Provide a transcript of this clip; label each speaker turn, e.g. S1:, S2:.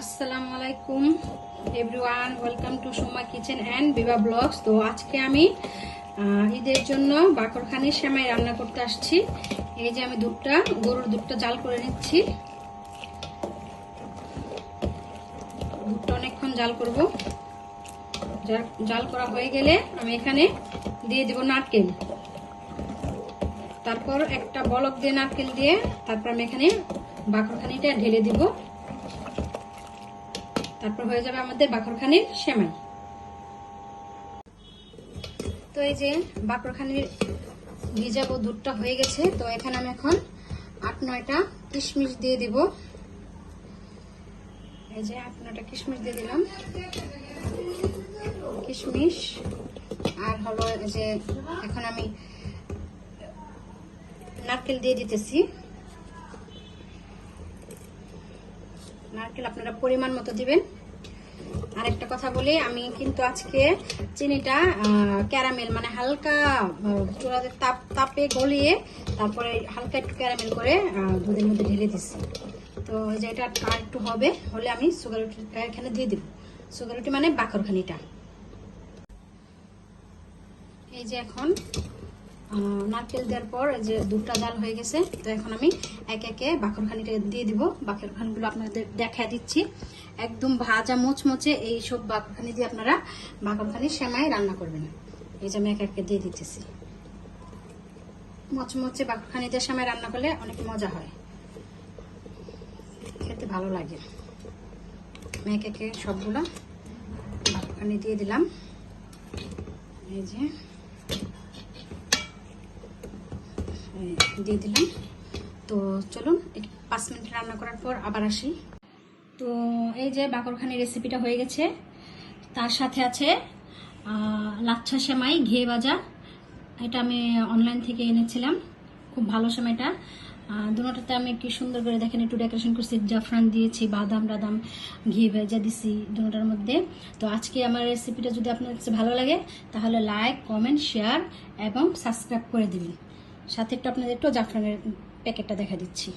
S1: আসসালামু আলাইকুম everyone, welcome to Soma kitchen and Biba blogs. তো আজকে আমি ঈদের জন্য বাকরখানির সেমাই রান্না করতে আসছি। এই যে আমি গরুর দুধটা জাল করে নিচ্ছি। দুধটা অনেকক্ষণ জাল করব। জাল করা হয়ে গেলে আমি এখানে দিয়ে দেব নারকেল। তারপর একটা বলক দিয়ে নারকেল দিয়ে তারপর আমি এখানে বাকরখানিটা ঢেলে দিব। তারপর হয়ে যাবে আমাদের বাকরখানির সেমাই। তো এই যে বাকরখানির ভিজাবো দুধটা হয়ে গেছে। তো এখানে আমি এখন 8-9টা কিশমিশ দিয়ে দিব। এই যে 8-9টা কিশমিশ দিয়ে দিলাম। কিশমিশ আর হলো যে এখন আমি নারকেল দিয়ে দিতেছি। নারকেল আপনারা পরিমাণ মতো দিবেন। আরেকটা কথা বলি, আমি কিন্তু আজকে চিনিটা ক্যারামেল মানে হালকা চুলাতে তাপে গলিয়ে তারপরে হালকা একটু ক্যারামেল করে দুধের মধ্যে ঢেলে দিচ্ছি। তো এই যে এটা আর একটু হলে আমি সুগার রুটিটা এখানে দিয়ে দিব। সুগার রুটি মানে বাকরখানিটা। এই যে এখন নারকেল দেওয়ার পর যে দুধটা জাল হয়ে গেছে। তো এখন আমি একে একে বাকরখানিটা দিয়ে দিব। বাকরখানিগুলো আপনাদের দেখা দিচ্ছি, একদম ভাজা মুচমুচে। এইসব বাকরখানি দিয়ে আপনারা বাকরখানির সেমাই রান্না করবেন। এই যে আমি একে একে দিয়ে দিতেছি। মুচমুচে বাকরখানি দিয়ে সেমাই রান্না করলে অনেক মজা হয়, খেতে ভালো লাগে। আমি একে একে সবগুলো বাকরখানি দিয়ে দিলাম। এই যে দিয়ে দিলাম। তো চলুন 5 মিনিট রান্না করার পর আবার আসি। তো এই যে বাকরখানি রেসিপিটা হয়ে গেছে। তার সাথে আছে লাচ্ছা সেমাই ঘিয়ে ভাজা। এটা আমি অনলাইন থেকে এনেছিলাম, খুব ভালো সেমাইটা। দুটোটাতে আমি কি সুন্দর করে দেখেন একটু ডেকোরেশন করছি, জাফরান দিয়েছি, বাদাম টাদাম ঘি ভেজা দিছি দুটোটার মধ্যে। তো আজকে আমার রেসিপিটা যদি আপনার কাছে ভালো লাগে তাহলে লাইক, কমেন্ট, শেয়ার এবং সাবস্ক্রাইব করে দিবেন। সাথে একটু আপনাদের একটু জাফরানের প্যাকেটটা দেখা দিচ্ছি।